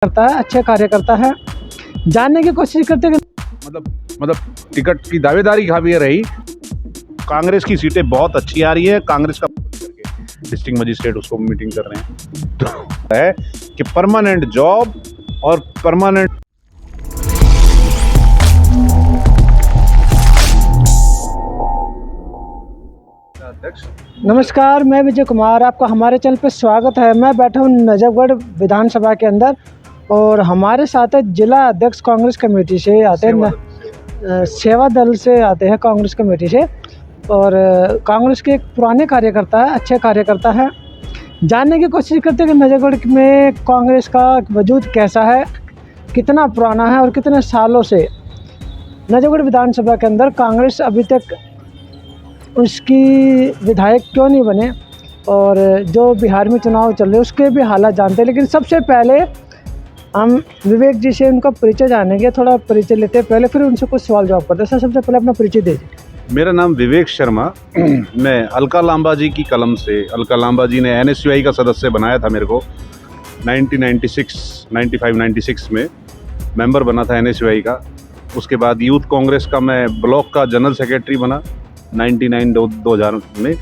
करता है, अच्छे कार्य करता है, जानने की कोशिश करते हैं कि मतलब टिकट की दावेदारी भी रही। कांग्रेस की सीटें बहुत अच्छी आ रही है। कांग्रेस का डिस्ट्रिक्ट मजिस्ट्रेट उसको मीटिंग कर रहे हैं तो है कि परमानेंट जॉब और परमानेंट अध्यक्ष। नमस्कार, मैं विजय कुमार, आपका हमारे चैनल पर स्वागत है। मैं बैठा हूँ नजफगढ़ विधानसभा के अंदर और हमारे साथ है जिला अध्यक्ष कांग्रेस कमेटी से आते हैं, सेवा दल से आते हैं कांग्रेस कमेटी से, और कांग्रेस के एक पुराने कार्यकर्ता है, अच्छे कार्यकर्ता है। जानने की कोशिश करते हैं कि नजफगढ़ में कांग्रेस का वजूद कैसा है, कितना पुराना है और कितने सालों से नजफगढ़ विधानसभा के अंदर कांग्रेस अभी तक उसकी विधायक क्यों नहीं बने, और जो बिहार में चुनाव चल रहे हैं उसके भी हालात जानते हैं। लेकिन सबसे पहले हम विवेक जी से उनका परिचय जानेंगे, थोड़ा परिचय लेते हैं पहले, फिर उनसे कुछ सवाल जवाब करते हैं। सर, सबसे पहले अपना परिचय दीजिए। मेरा नाम विवेक शर्मा। मैं अलका लांबा जी की कलम से, अलका लांबा जी ने NSUI का सदस्य बनाया था मेरे को 1995-96 में मेंबर बना था NSUI का। उसके बाद यूथ कांग्रेस का मैं ब्लॉक का जनरल सेक्रेटरी बना 2000 में,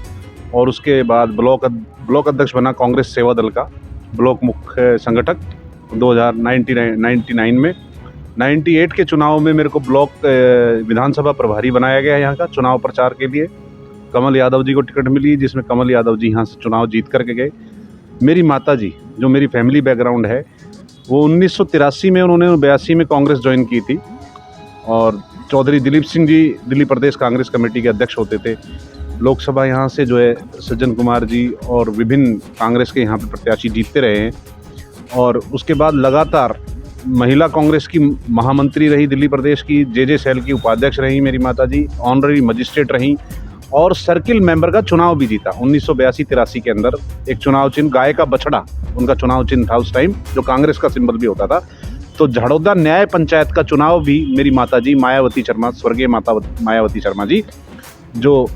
और उसके बाद ब्लॉक अध्यक्ष बना कांग्रेस सेवा दल का, ब्लॉक मुख्य संगठक 1999 में। 98 के चुनाव में मेरे को ब्लॉक विधानसभा प्रभारी बनाया गया यहाँ का चुनाव प्रचार के लिए। कमल यादव जी को टिकट मिली, जिसमें कमल यादव जी यहाँ से चुनाव जीत करके गए। मेरी माता जी, जो मेरी फैमिली बैकग्राउंड है, वो 1983 में, उन्होंने 82 में कांग्रेस ज्वाइन की थी, और चौधरी दिलीप सिंह जी दिल्ली प्रदेश कांग्रेस कमेटी के अध्यक्ष होते थे। लोकसभा यहाँ से जो है सज्जन कुमार जी और विभिन्न कांग्रेस के यहाँ पे प्रत्याशी जीतते रहे हैं। और उसके बाद लगातार महिला कांग्रेस की महामंत्री रही दिल्ली प्रदेश की, JJ सेल की उपाध्यक्ष रही मेरी माता जी, ऑनररी मजिस्ट्रेट रहीं, और सर्किल मेंबर का चुनाव भी जीता 1982-83 के अंदर। एक चुनाव चिन्ह गाय का बछड़ा उनका चुनाव चिन्ह था उस टाइम, जो कांग्रेस का सिंबल भी होता था। तो झड़ौदा न्याय पंचायत का चुनाव भी मेरी माता जी मायावती शर्मा, स्वर्गीय माता मायावती शर्मा जी, जो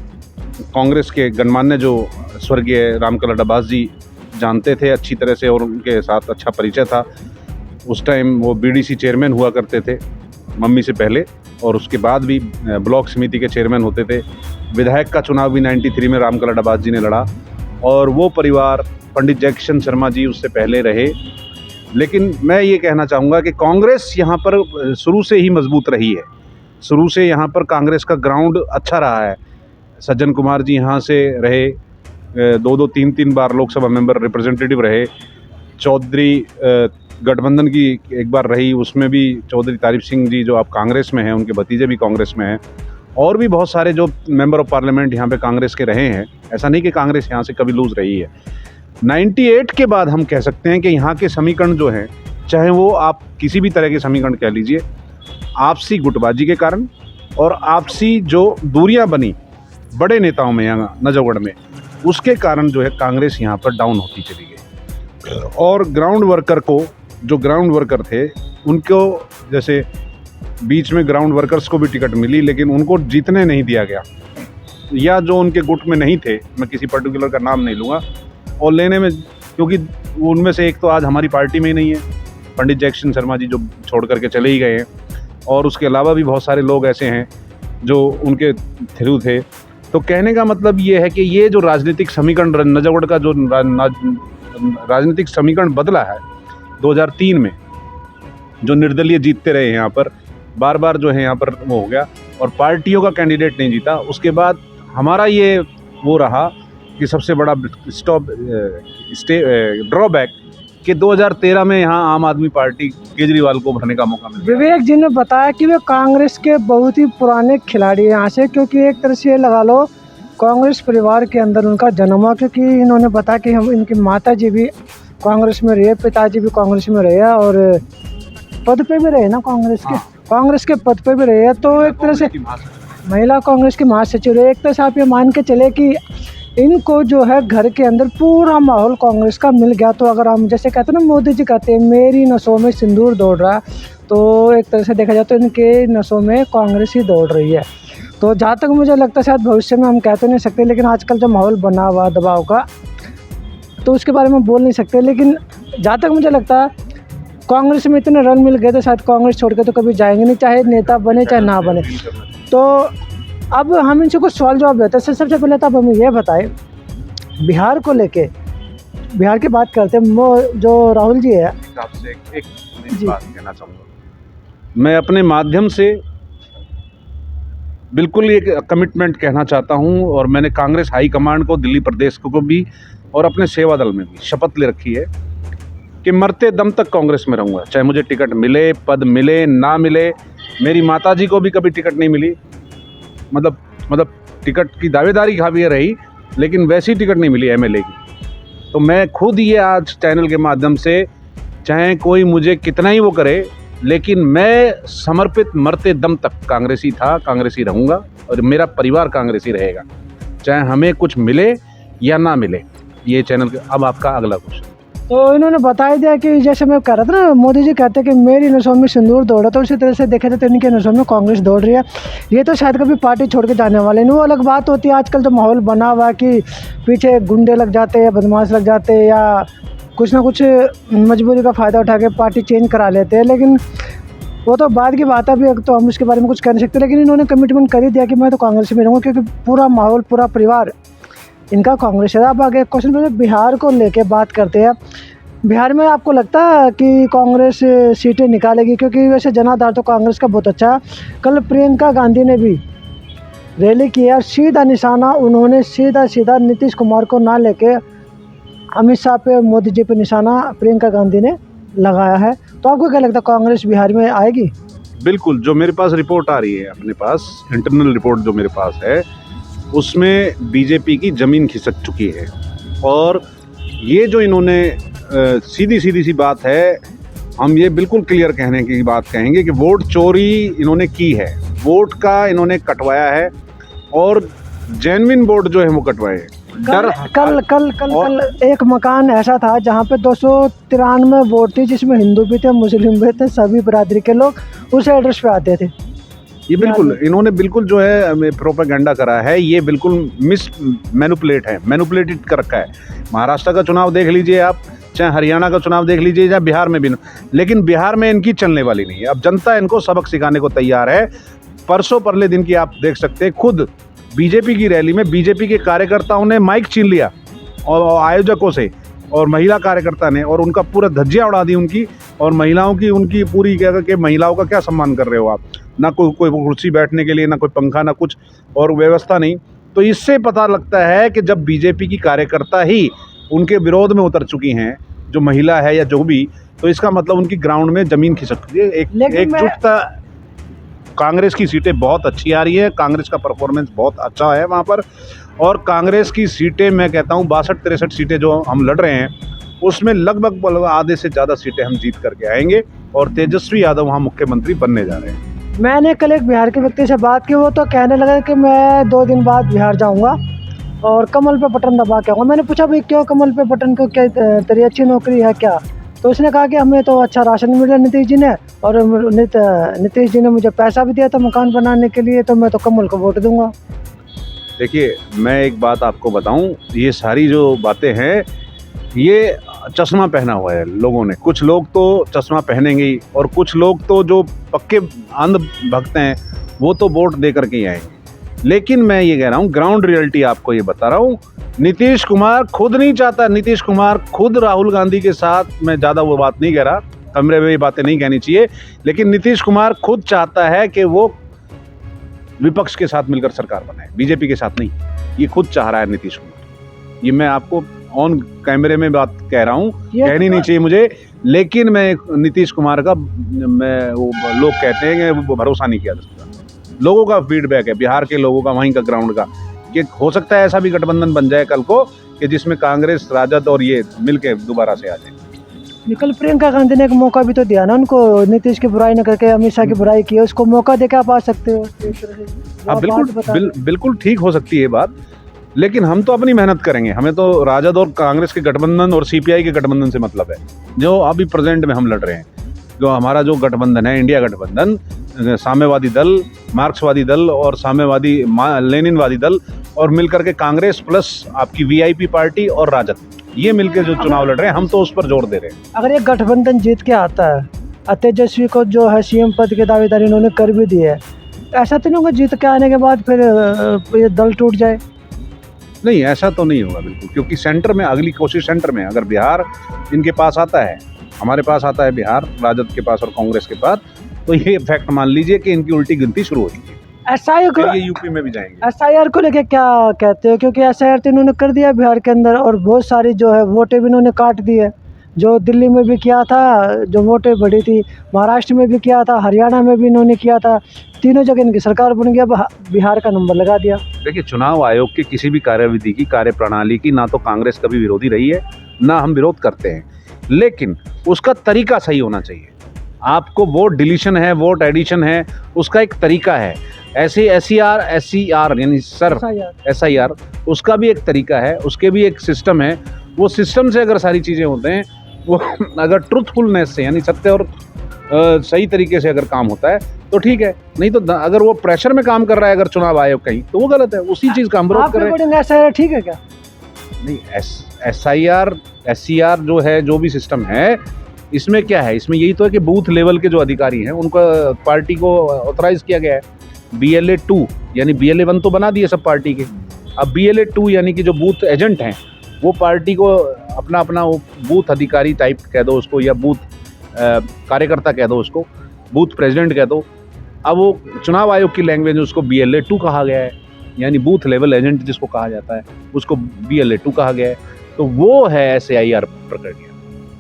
कांग्रेस के गणमान्य, जो स्वर्गीय रामकला डबास जी जानते थे अच्छी तरह से, और उनके साथ अच्छा परिचय था। उस टाइम वो BDC चेयरमैन हुआ करते थे मम्मी से पहले, और उसके बाद भी ब्लॉक समिति के चेयरमैन होते थे। विधायक का चुनाव भी 93 में रामकला डबास जी ने लड़ा, और वो परिवार पंडित जयकिशन शर्मा जी उससे पहले रहे। लेकिन मैं ये कहना चाहूँगा कि कांग्रेस यहाँ पर शुरू से ही मजबूत रही है। शुरू से यहाँ पर कांग्रेस का ग्राउंड अच्छा रहा है। सज्जन कुमार जी यहाँ से रहे, 2-3 बार लोकसभा मेंबर रिप्रेजेंटेटिव रहे। चौधरी गठबंधन की एक बार रही, उसमें भी चौधरी तारीफ सिंह जी, जो अब कांग्रेस में हैं, उनके भतीजे भी कांग्रेस में हैं। और भी बहुत सारे जो मेंबर ऑफ पार्लियामेंट यहाँ पे कांग्रेस के रहे हैं। ऐसा नहीं कि कांग्रेस यहाँ से कभी लूज़ रही है। 98 के बाद हम कह सकते हैं कि यहाँ के समीकरण जो हैं, चाहे वो आप किसी भी तरह के समीकरण कह लीजिए, आपसी गुटबाजी के कारण और आपसी जो दूरियां बनी बड़े नेताओं में यहाँ नजफगढ़ में, उसके कारण जो है कांग्रेस यहाँ पर डाउन होती चली गई। और ग्राउंड वर्कर को, जो ग्राउंड वर्कर थे, उनको जैसे बीच में ग्राउंड वर्कर्स को भी टिकट मिली, लेकिन उनको जीतने नहीं दिया गया, या जो उनके गुट में नहीं थे, मैं किसी पर्टिकुलर का नाम नहीं लूँगा, और लेने में, क्योंकि उनमें से एक तो आज हमारी पार्टी में ही नहीं है, पंडित जयकिशन शर्मा जी, जो छोड़ करके चले ही गए हैं। और उसके अलावा भी बहुत सारे लोग ऐसे हैं जो उनके थ्रू थे। तो कहने का मतलब ये है कि ये जो राजनीतिक समीकरण, नजफगढ़ का जो राजनीतिक समीकरण बदला है 2003 में, जो निर्दलीय जीतते रहे यहाँ पर, बार बार जो है यहाँ पर वो हो गया, और पार्टियों का कैंडिडेट नहीं जीता। उसके बाद हमारा ये वो रहा कि सबसे बड़ा ड्रॉबैक कि 2013 में यहाँ आम आदमी पार्टी केजरीवाल को भरने का मौका मिला। विवेक जी ने बताया कि वे कांग्रेस के बहुत ही पुराने खिलाड़ी हैं यहाँ से, क्योंकि एक तरह से लगा लो कांग्रेस परिवार के अंदर उनका जन्म हुआ, क्योंकि इन्होंने बताया कि हम, इनकी माता जी भी कांग्रेस में रहे, पिताजी भी कांग्रेस में रहे, और पद पे भी रहे ना कांग्रेस के, कांग्रेस के पद पे भी रहे। तो एक तरह से महिला कांग्रेस के महासचिव रहे। एक तरह से आप ये मान के चले कि इनको जो है घर के अंदर पूरा माहौल कांग्रेस का मिल गया। तो अगर हम जैसे कहते हैं ना, मोदी जी कहते हैं मेरी नसों में सिंदूर दौड़ रहा, तो एक तरह से देखा जाए तो इनके नसों में कांग्रेस ही दौड़ रही है। तो जहाँ तक मुझे लगता है, शायद भविष्य में हम कह तो नहीं सकते, लेकिन आजकल जो माहौल बना हुआ दबाव का, तो उसके बारे में बोल नहीं सकते। लेकिन जहाँ तक मुझे लगता है कांग्रेस में इतने रन मिल गए तो शायद कांग्रेस छोड़ के तो कभी जाएंगे नहीं, चाहे नेता बने चाहे ना बने। तो अब हम इनसे कुछ सवाल जवाब देते हैं। सबसे पहले तो आप हमें ये बताएं, बिहार को लेके, बिहार की बात करते हैं, वो जो राहुल जी है, आपसे एक बात कहना चाहूँगा। मैं अपने माध्यम से बिल्कुल एक कमिटमेंट कहना चाहता हूँ, और मैंने कांग्रेस हाईकमांड को, दिल्ली प्रदेश को भी और अपने सेवा दल में भी शपथ ले रखी है कि मरते दम तक कांग्रेस में रहूँगा, चाहे मुझे टिकट मिले, पद मिले, ना मिले। मेरी माताजी को भी कभी टिकट नहीं मिली, मतलब टिकट की दावेदारी खावी रही, लेकिन वैसी टिकट नहीं मिली एमएलए की। तो मैं खुद ये आज चैनल के माध्यम से, चाहे कोई मुझे कितना ही वो करे, लेकिन मैं समर्पित मरते दम तक कांग्रेसी था, कांग्रेसी रहूँगा, और मेरा परिवार कांग्रेसी रहेगा, चाहे हमें कुछ मिले या ना मिले। ये चैनल अब आपका अगला क्वेश्चन। तो इन्होंने बता दिया कि जैसे मैं कह रहा था ना, मोदी जी कहते हैं कि मेरी नसों में सिंदूर दौड़ा, तो उसी तरह से देखा जाए तो इनके नसों में कांग्रेस दौड़ रही है। ये तो शायद कभी पार्टी छोड़ के जाने वाले नहीं, वो अलग बात होती है। आजकल तो माहौल बना हुआ है कि पीछे गुंडे लग जाते हैं, बदमाश लग जाते हैं, या कुछ ना कुछ मजबूरी का फ़ायदा उठा के पार्टी चेंज करा लेते हैं, लेकिन वो तो बाद की बात है। अभी तो हम इसके बारे में कुछ कह नहीं सकते, लेकिन इन्होंने कमिटमेंट कर ही दिया कि मैं तो कांग्रेस में रहूँगा, क्योंकि पूरा माहौल, पूरा परिवार इनका कांग्रेस है। अब आगे क्वेश्चन में बिहार को लेके बात करते हैं। बिहार में आपको लगता है कि कांग्रेस सीटें निकालेगी? क्योंकि वैसे जनाधार तो कांग्रेस का बहुत अच्छा है। कल प्रियंका गांधी ने भी रैली किया, सीधा निशाना उन्होंने सीधा नीतीश कुमार को ना लेके अमित शाह पे, मोदी जी पे निशाना प्रियंका गांधी ने लगाया है। तो आपको क्या लगता है, कांग्रेस बिहार में आएगी? बिल्कुल, जो मेरे पास रिपोर्ट आ रही है, अपने पास इंटरनल रिपोर्ट जो मेरे पास है, उसमें बीजेपी की ज़मीन खिसक चुकी है। और ये जो इन्होंने सीधी सी बात है, हम ये बिल्कुल क्लियर कहने की बात कहेंगे कि वोट चोरी इन्होंने की है, वोट का इन्होंने कटवाया है, और जेन्युइन वोट जो है वो कटवाए हैं। कल एक मकान ऐसा था जहाँ पे 293 वोट थी, जिसमें हिंदू भी थे, मुस्लिम भी थे, सभी बरादरी के लोग उस एड्रेस पे आते थे। ये बिल्कुल इन्होंने बिल्कुल जो है प्रोपेगेंडा करा है, ये बिल्कुल मैनिपुलेटेड कर रखा है। महाराष्ट्र का चुनाव देख लीजिए आप, चाहे हरियाणा का चुनाव देख लीजिए, चाहे बिहार में भी, लेकिन बिहार में इनकी चलने वाली नहीं है। अब जनता इनको सबक सिखाने को तैयार है। परसों परले दिन की आप देख सकते हैं, खुद बीजेपी की रैली में बीजेपी के कार्यकर्ताओं ने माइक छीन लिया और आयोजकों से, और महिला कार्यकर्ता ने, और उनका पूरा धज्जियां उड़ा दी उनकी, और महिलाओं की उनकी पूरी क्या कि महिलाओं का क्या सम्मान कर रहे हो आप, ना कोई कुर्सी बैठने के लिए, ना कोई पंखा, ना कुछ और व्यवस्था नहीं। तो इससे पता लगता है कि जब बीजेपी की कार्यकर्ता ही उनके विरोध में उतर चुकी हैं, जो महिला है या जो भी, तो इसका मतलब उनकी ग्राउंड में ज़मीन खिसक चुकी है। एकजुटता, कांग्रेस की सीटें बहुत अच्छी आ रही है, कांग्रेस का परफॉर्मेंस बहुत अच्छा है वहाँ पर, और कांग्रेस की सीटें मैं कहता हूँ 62-63 सीटें जो हम लड़ रहे हैं, उसमें लगभग आधे से ज़्यादा सीटें हम जीत करके आएंगे, और तेजस्वी यादव वहाँ मुख्यमंत्री बनने जा रहे हैं। मैंने कल एक बिहार के व्यक्ति से बात की, वो तो कहने लगा कि मैं 2 दिन बाद बिहार जाऊंगा और कमल पे बटन दबा के आऊँगा। मैंने पूछा भाई क्यों कमल पे बटन, को क्या तेरी अच्छी नौकरी है क्या? तो उसने कहा कि हमें तो अच्छा राशन मिला नीतीश जी ने, और नीतीश जी ने मुझे पैसा भी दिया था मकान बनाने के लिए, तो मैं तो कमल को वोट दूंगा। देखिए, मैं एक बात आपको बताऊं, ये सारी जो बातें हैं, ये चश्मा पहना हुआ है लोगों ने। कुछ लोग तो चश्मा पहनेंगे ही, और कुछ लोग तो जो पक्के अंध भक्त हैं, वो तो वोट दे करके ही आएंगे। लेकिन मैं ये कह रहा हूँ, ग्राउंड रियलिटी आपको ये बता रहा हूँ, नीतीश कुमार खुद नहीं चाहता, नीतीश कुमार खुद राहुल गांधी के साथ, मैं ज़्यादा वो बात नहीं कह रहा, कमरे में ये बातें नहीं कहनी चाहिए, लेकिन नीतीश कुमार खुद चाहता है कि वो विपक्ष के साथ मिलकर सरकार बनाए, बीजेपी के साथ नहीं। ये खुद चाह रहा है नीतीश कुमार। ये मैं आपको ऑन कैमरे में बात कह रहा हूँ, कहनी नहीं चाहिए मुझे, लेकिन मैं नीतीश कुमार का, वो लोग कहते हैं कि वो भरोसा नहीं किया जा सकता। लोगों का फीडबैक है, बिहार के लोगों का, वहीं का ग्राउंड का, कि हो सकता है ऐसा भी गठबंधन बन जाए कल को कि जिसमें कांग्रेस, राजद और ये मिलके दोबारा से आ जाए। कल प्रियंका गांधी ने एक मौका भी तो दिया ना उनको, नीतीश की बुराई न करके अमित शाह की बुराई की, उसको मौका देकर आप आ सकते हो। हाँ, बिल्कुल ठीक हो सकती है बात, लेकिन हम तो अपनी मेहनत करेंगे। हमें तो राजद और कांग्रेस के गठबंधन और सीपीआई के गठबंधन से मतलब है, जो अभी प्रेजेंट में हम लड़ रहे हैं। जो हमारा जो गठबंधन है, इंडिया गठबंधन, साम्यवादी दल, मार्क्सवादी दल और साम्यवादी लेनिनवादी दल, और मिलकर के कांग्रेस प्लस आपकी वीआईपी पार्टी और राजद, ये मिलके जो चुनाव लड़ रहे हैं, हम तो उस पर जोर दे रहे हैं। अगर ये गठबंधन जीत के आता है और तेजस्वी को जो है सीएम पद की दावेदारी इन्होंने कर भी दी है, ऐसा तो नहीं होगा जीत के आने के बाद फिर ये दल टूट जाए? नहीं, ऐसा तो नहीं होगा बिल्कुल, क्योंकि सेंटर में अगली कोशिश सेंटर में, अगर बिहार इनके पास आता है, हमारे पास आता है बिहार, राजद के पास और कांग्रेस के पास, तो ये फैक्ट मान लीजिए कि इनकी उल्टी गिनती शुरू हो जाएगी। SIR ये यूपी में भी जाएंगे। SIR को लेके क्या कहते हो? क्योंकि SIR तो इन्होंने कर दिया बिहार के अंदर, और बहुत सारी जो है वोटें भी इन्होंने काट दी है। जो दिल्ली में भी किया था, जो वोटें बढ़ी थी, महाराष्ट्र में भी किया था, हरियाणा में भी इन्होंने किया था, तीनों जगह इनकी सरकार बन गया, बिहार का नंबर लगा दिया। देखिए, चुनाव आयोग के किसी भी कार्यविधि की, कार्यप्रणाली की ना तो कांग्रेस कभी विरोधी रही है, ना हम विरोध करते हैं, लेकिन उसका तरीका सही होना चाहिए। आपको वोट डिलीशन है, वोट एडिशन है, उसका एक तरीका है। ऐसे SCR यानी SIR, उसका भी एक तरीका है, उसके भी एक सिस्टम है। वो सिस्टम से अगर सारी चीज़ें होते हैं, वो अगर ट्रूथफुलनेस से यानी सत्य और सही तरीके से अगर काम होता है तो ठीक है, नहीं तो अगर वो प्रेशर में काम कर रहा है अगर चुनाव आयोग कहीं, तो वो गलत है। उसी चीज़ का हम विरोध कर रहे हैं। SIR ठीक है क्या? नहीं, SCR जो है, जो भी सिस्टम है, इसमें क्या है, इसमें यही तो है कि बूथ लेवल के जो अधिकारी हैं उनको पार्टी को ऑथराइज किया गया है। BLA 2 यानी BLA 1 तो बना दिए सब पार्टी के, अब BLA 2 यानी कि जो बूथ एजेंट हैं वो पार्टी को अपना वो बूथ अधिकारी टाइप कह दो उसको, या बूथ कार्यकर्ता कह दो उसको, बूथ प्रेसिडेंट कह दो। अब वो चुनाव आयोग की लैंग्वेज में उसको BLA 2 कहा गया है, यानी बूथ लेवल एजेंट जिसको कहा जाता है उसको BLA 2 कहा गया है। तो वो है SIR प्रक्रिया।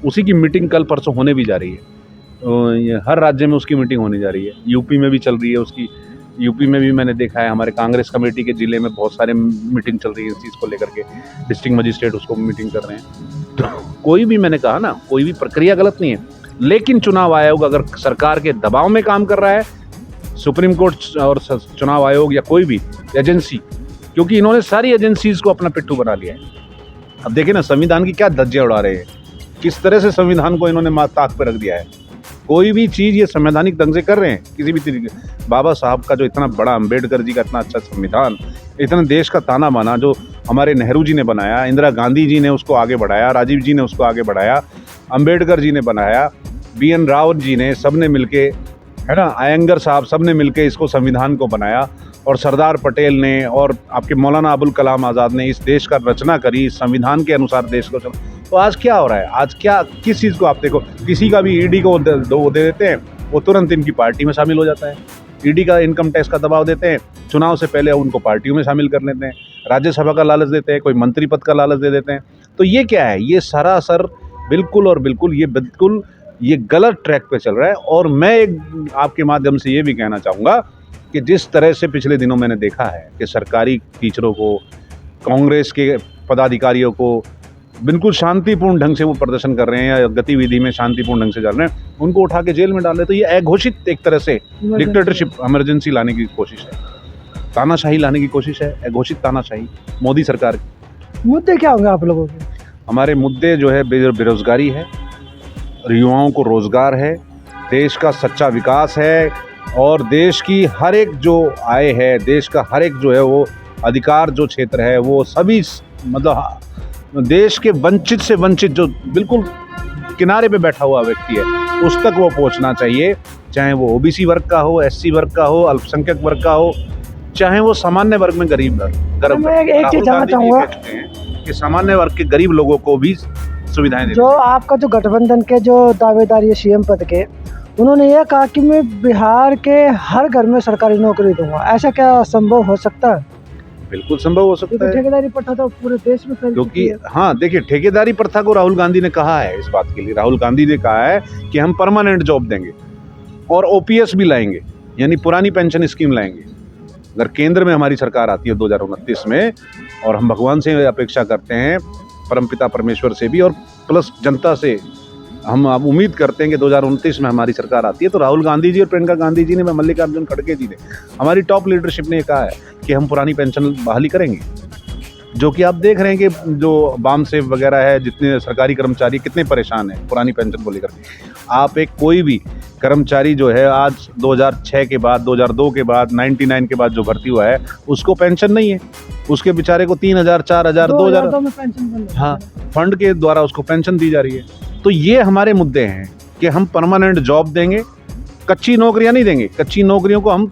उसी की मीटिंग कल परसों होने भी जा रही है। हर राज्य में उसकी मीटिंग होने जा रही है, यूपी में भी चल रही है उसकी। यूपी में भी मैंने देखा है, हमारे कांग्रेस कमेटी के ज़िले में बहुत सारे मीटिंग चल रही है इस चीज़ को लेकर के, डिस्ट्रिक्ट मजिस्ट्रेट उसको मीटिंग कर रहे हैं। तो कोई भी, मैंने कहा ना, कोई भी प्रक्रिया गलत नहीं है, लेकिन चुनाव आयोग अगर सरकार के दबाव में काम कर रहा है, सुप्रीम कोर्ट और चुनाव आयोग या कोई भी एजेंसी, क्योंकि इन्होंने सारी एजेंसीज़ को अपना पिट्ठू बना लिया है। अब देखिए ना, संविधान की क्या धज्जियां उड़ा रहे हैं, किस तरह से संविधान को इन्होंने ताक पे रख दिया है। कोई भी चीज़ ये संवैधानिक ढंग से कर रहे हैं किसी भी तरीके। बाबा साहब का जो इतना बड़ा, अम्बेडकर जी का इतना अच्छा संविधान, इतना देश का ताना बाना जो हमारे नेहरू जी ने बनाया, इंदिरा गांधी जी ने उसको आगे बढ़ाया, राजीव जी ने उसको आगे बढ़ाया, अम्बेडकर जी ने बनाया, BN राव जी ने, सब ने मिलके, है ना, अयंगर साहब, सब ने मिलके इसको संविधान को बनाया, और सरदार पटेल ने और आपके मौलाना अबुल कलाम आज़ाद ने इस देश का रचना करी, संविधान के अनुसार देश को चला। तो आज क्या हो रहा है, आज क्या, किस चीज़ को आप देखो, किसी का भी ED को दे देते हैं, वो तुरंत इनकी पार्टी में शामिल हो जाता है। ED का इनकम टैक्स का दबाव देते हैं, चुनाव से पहले उनको पार्टियों में शामिल कर लेते हैं, राज्यसभा का लालच देते हैं, कोई मंत्री पद का लालच दे देते हैं। तो ये क्या है, ये सरासर बिल्कुल और बिल्कुल ये गलत ट्रैक पे चल रहा है। और मैं एक आपके माध्यम से ये भी कहना चाहूँगा कि जिस तरह से पिछले दिनों मैंने देखा है कि सरकारी टीचरों को, कांग्रेस के पदाधिकारियों को बिल्कुल शांतिपूर्ण ढंग से वो प्रदर्शन कर रहे हैं या गतिविधि में शांतिपूर्ण ढंग से चल रहे हैं, उनको उठा के जेल में डाल रहे, तो ये अघोषित एक तरह से डिक्टेटरशिप, इमरजेंसी लाने की कोशिश है, तानाशाही लाने की कोशिश है, अघोषित तानाशाही मोदी सरकार की। मुद्दे क्या होंगे आप लोगों के? हमारे मुद्दे जो है बेरोजगारी है, युवाओं को रोजगार है, देश का सच्चा विकास है, और देश की हर एक जो आय है, देश का हर एक जो है वो अधिकार जो क्षेत्र है, वो सभी, मतलब देश के वंचित से वंचित जो बिल्कुल किनारे पे बैठा हुआ व्यक्ति है, उस तक वो पहुंचना चाहिए, चाहे वो OBC वर्ग का हो, SC वर्ग का हो, अल्पसंख्यक वर्ग का हो, चाहे वो सामान्य वर्ग में गरीब वर्ग। मैं एक चीज़ जानना चाहूँगा कि सामान्य वर्ग के गरीब लोगों को भी सुविधाएं दें। जो आपका जो गठबंधन के जो दावेदार है CM पद के, उन्होंने ये कहा कि मैं बिहार के हर घर में सरकारी नौकरी दूंगा, ऐसा क्या संभव हो सकता है? बिल्कुल संभव हो सकता है। ठेकेदारी प्रथा तो पूरे देश में फैल क्योंकि हाँ, देखिए, ठेकेदारी प्रथा को राहुल गांधी ने कहा है, इस बात के लिए राहुल गांधी ने कहा है कि हम परमानेंट जॉब देंगे और OPS भी लाएंगे, यानी पुरानी पेंशन स्कीम लाएंगे। अगर केंद्र में हमारी सरकार आती है 2029 में, और हम भगवान से अपेक्षा करते हैं, परमपिता परमेश्वर से भी, और प्लस जनता से हम अब उम्मीद करते हैं कि 2029 में हमारी सरकार आती है, तो राहुल गांधी जी और प्रियंका गांधी जी ने, मल्लिकार्जुन खड़गे जी ने, हमारी टॉप लीडरशिप ने कहा है कि हम पुरानी पेंशन बहाली करेंगे। जो कि आप देख रहे हैं कि जो बाम सेव वगैरह है, जितने सरकारी कर्मचारी कितने परेशान हैं पुरानी पेंशन को लेकर। आप एक कोई भी कर्मचारी जो है आज 2006 के बाद, 2002 के बाद, 99 के बाद जो भर्ती हुआ है उसको पेंशन नहीं है, उसके बेचारे को 3000, 4000, 2000 में पेंशन बंद है। हाँ फंड के द्वारा उसको पेंशन दी जा रही है। तो ये हमारे मुद्दे हैं कि हम परमानेंट जॉब देंगे, कच्ची नौकरियां नहीं देंगे, कच्ची नौकरियों को हम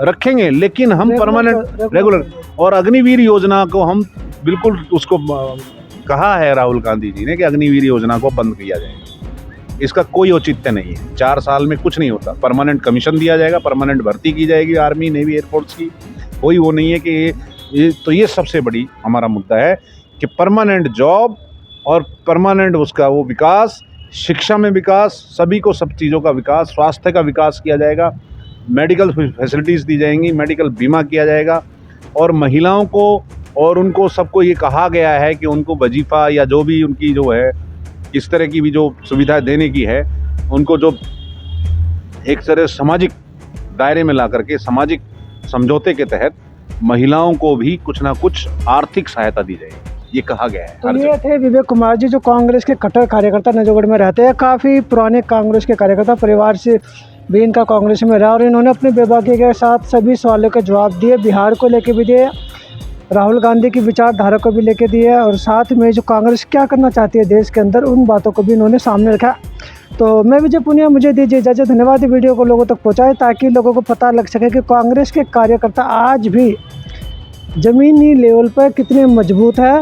रखेंगे लेकिन हम परमानेंट रेगुलर, और अग्निवीर योजना को हम बिल्कुल उसको कहा है राहुल गांधी जी ने कि अग्निवीर योजना को बंद किया जाए। इसका कोई औचित्य नहीं है, 4 साल में कुछ नहीं होता। परमानेंट कमीशन दिया जाएगा, परमानेंट भर्ती की जाएगी आर्मी, नेवी, एयरफोर्स की, कोई वो नहीं है कि ये सबसे बड़ी हमारा मुद्दा है कि परमानेंट जॉब और परमानेंट उसका वो विकास, शिक्षा में विकास, सभी को सब चीज़ों का विकास, स्वास्थ्य का विकास किया जाएगा, मेडिकल फैसिलिटीज़ दी जाएंगी, मेडिकल बीमा किया जाएगा, और महिलाओं को और उनको सबको ये कहा गया है कि उनको वजीफ़ा या जो भी उनकी जो है इस तरह की भी जो सुविधाएं देने की है, उनको जो एक तरह सामाजिक दायरे में ला करके सामाजिक समझौते के तहत महिलाओं को भी कुछ ना कुछ आर्थिक सहायता दी जाएगी, ये कहा गया है। तो ये थे विवेक कुमार जी, जो कांग्रेस के कट्टर कार्यकर्ता नजफगढ़ में रहते हैं, काफ़ी पुराने कांग्रेस के कार्यकर्ता, परिवार से भी इनका कांग्रेस में रहा, और इन्होंने अपने बेबाकी के साथ सभी सवालों के जवाब दिए, बिहार को लेके भी दिए, राहुल गांधी की विचारधारा को भी लेके दिए, और साथ में जो कांग्रेस क्या करना चाहती है देश के अंदर, उन बातों को भी इन्होंने सामने रखा। तो मैं विजय पुनिया, मुझे दीजिए इजाज़त। धन्यवाद वीडियो को लोगों तक पहुँचाए ताकि लोगों को पता लग सके कि कांग्रेस के कार्यकर्ता आज भी ज़मीनी लेवल पर कितने मजबूत है,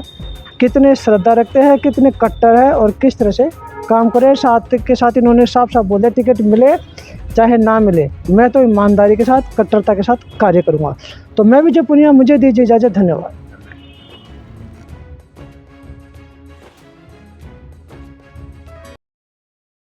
कितने श्रद्धा रखते हैं, कितने कट्टर है और किस तरह से काम करें। साथ के साथ इन्होंने साफ साफ बोले, टिकट मिले चाहे ना मिले, मैं तो ईमानदारी के साथ, कट्टरता के साथ कार्य करूँगा। तो मैं विजय पुनिया, मुझे दीजिए इजाज़त। धन्यवाद।